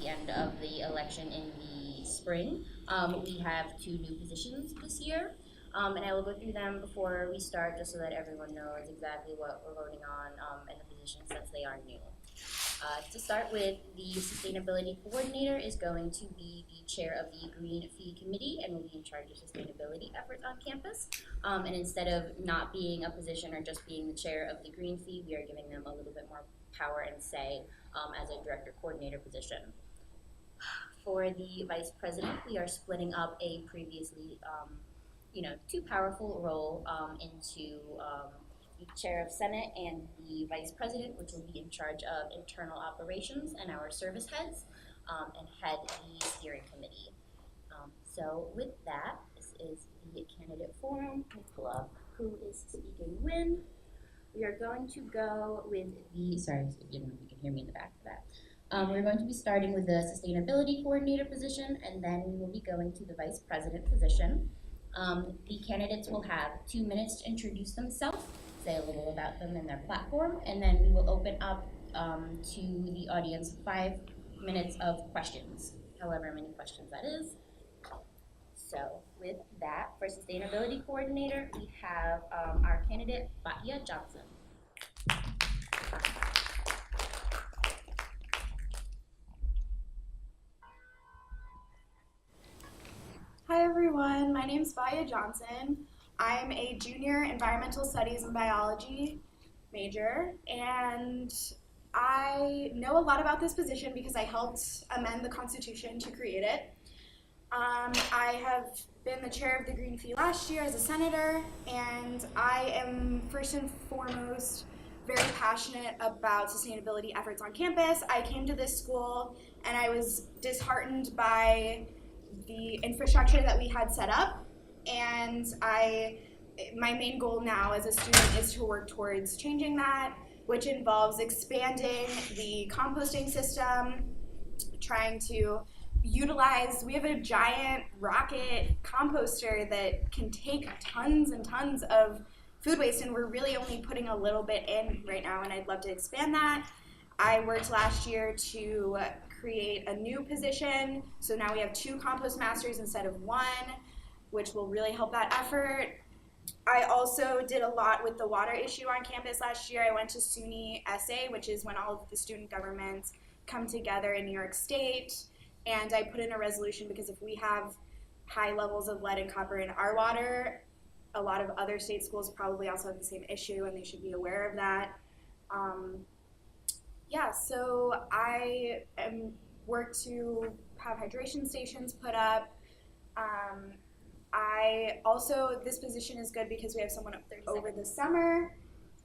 the end of the election in the spring. We have 2 new positions this year, and I will go through them before we start, just so that everyone knows exactly what we're voting on and the positions, since they are new. To start with, the Sustainability Coordinator is going to be the chair of the Green Fee Committee and will be in charge of sustainability efforts on campus. And instead of not being a position or just being the chair of the Green Fee, we are giving them a little bit more power and say as a Director Coordinator position. For the Vice President, we are splitting up a previously too powerful role into the Chair of Senate and the Vice President, which will be in charge of internal operations and our service heads, and head the steering committee. So with that, this is the Candidate Forum. Let me pull up who is speaking when. We are going to go with the, sorry if you can hear me in the back for that. We're going to be starting with the Sustainability Coordinator position, and then we will be going to the Vice President position. The candidates will have 2 minutes to introduce themselves, say a little about them and their platform, and then we will open up to the audience 5 minutes of questions, however many questions that is. So with that, for Sustainability Coordinator, we have our candidate, Batya Johnson. Hi everyone, my name is Batya Johnson. I'm a junior environmental studies and biology major, and I know a lot about this position because I helped amend the Constitution to create it. I have been the chair of the Green Fee last year as a senator, and I am first and foremost very passionate about sustainability efforts on campus. I came to this school and I was disheartened by the infrastructure that we had set up, and my main goal now as a student is to work towards changing that, which involves expanding the composting system, trying to utilize, we have a giant rocket composter that can take tons and tons of food waste, and we're really only putting a little bit in right now, and I'd love to expand that. I worked last year to create a new position, so now we have 2 compost masters instead of 1, which will really help that effort. I also did a lot with the water issue on campus last year. I went to SUNY SA, which is when all of the student governments come together in New York State, and I put in a resolution because if we have high levels of lead and copper in our water, a lot of other state schools probably also have the same issue, and they should be aware of that. So I work to have hydration stations put up. This position is good because we have someone over the summer.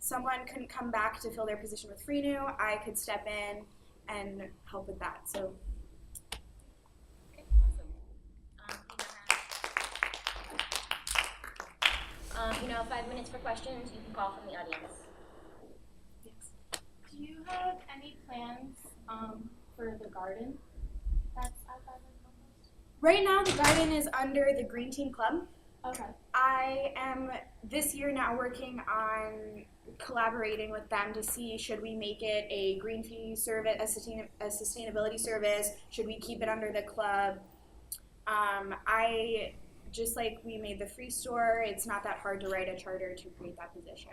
Someone couldn't come back to fill their position with Freenu. I could step in and help with that. So. Okay, awesome. 5 minutes for questions. You can call from the audience. Yes. Do you have any plans for the garden that's outside of campus? Right now, the garden is under the Green Team Club. Okay. I am this year now working on collaborating with them to see, should we make it a Green Fee service, a sustainability service? Should we keep it under the club? Just like we made the free store, it's not that hard to write a charter to create that position.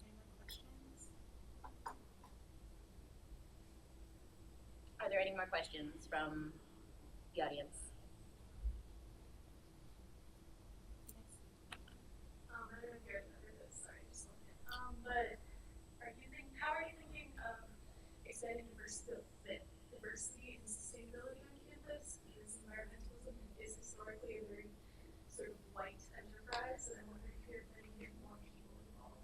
Any more questions? Are there any more questions from the audience? I don't know if you guys remember this, sorry, just one minute. But how are you thinking of expanding diversity and sustainability on campus? Because environmentalism is historically a very sort of white enterprise, and I'm wondering if you're planning to get more people involved.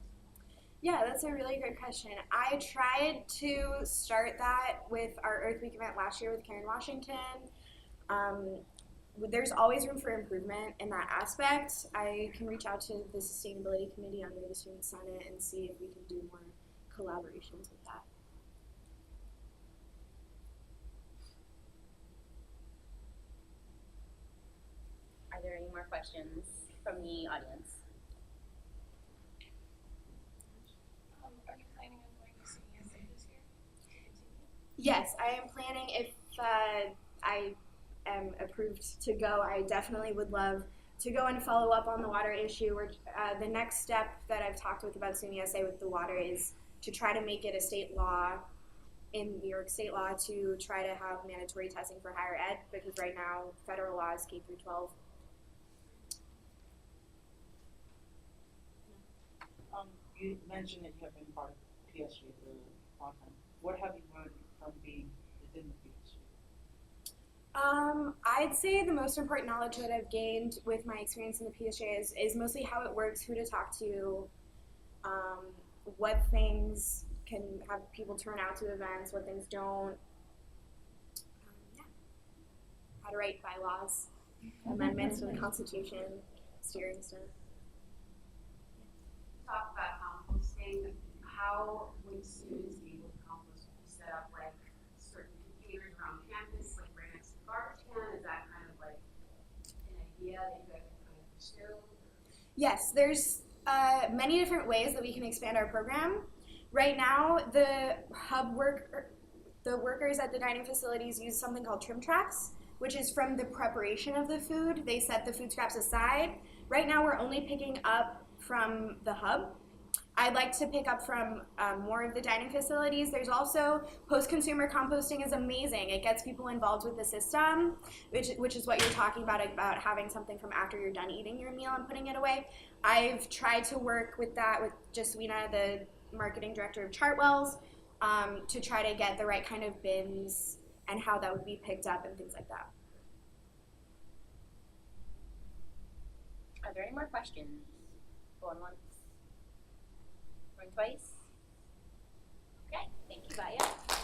Yeah, that's a really great question. I tried to start that with our Earth Week event last year with Karen Washington. There's always room for improvement in that aspect. I can reach out to the Sustainability Committee under the Student Senate and see if we can do more collaborations with that. Are there any more questions from the audience? Are you planning on going to CESA this year? Yes, I am planning. If I am approved to go, I definitely would love to go and follow up on the water issue. The next step that I've talked about SUNY USA with the water is to try to make it a state law in New York state law to try to have mandatory testing for higher ed, because right now federal law is K through 12. You mentioned that you have been part of PSGA for a long time. What have you learned from being within the PSGA? I'd say the most important knowledge that I've gained with my experience in the PSGA is mostly how it works, who to talk to, what things can have people turn out to events, what things don't. Yeah. How to write bylaws, amendments to the Constitution, steering stuff. Talk about composting. How would students be able to compost? Would you set up like certain containers around campus, like right next to the garbage can? Is that kind of like an idea that you guys can kind of pursue? Yes, there's many different ways that we can expand our program. Right now, the workers at the dining facilities use something called trim tracks, which is from the preparation of the food. They set the food scraps aside. Right now, we're only picking up from the hub. I'd like to pick up from more of the dining facilities. There's also post-consumer composting is amazing. It gets people involved with the system, which is what you're talking about having something from after you're done eating your meal and putting it away. I've tried to work with that with Jaswina, the marketing director of Chartwells, to try to get the right kind of bins and how that would be picked up and things like that. Are there any more questions? Going once? Going twice? Okay, thank you, Batya.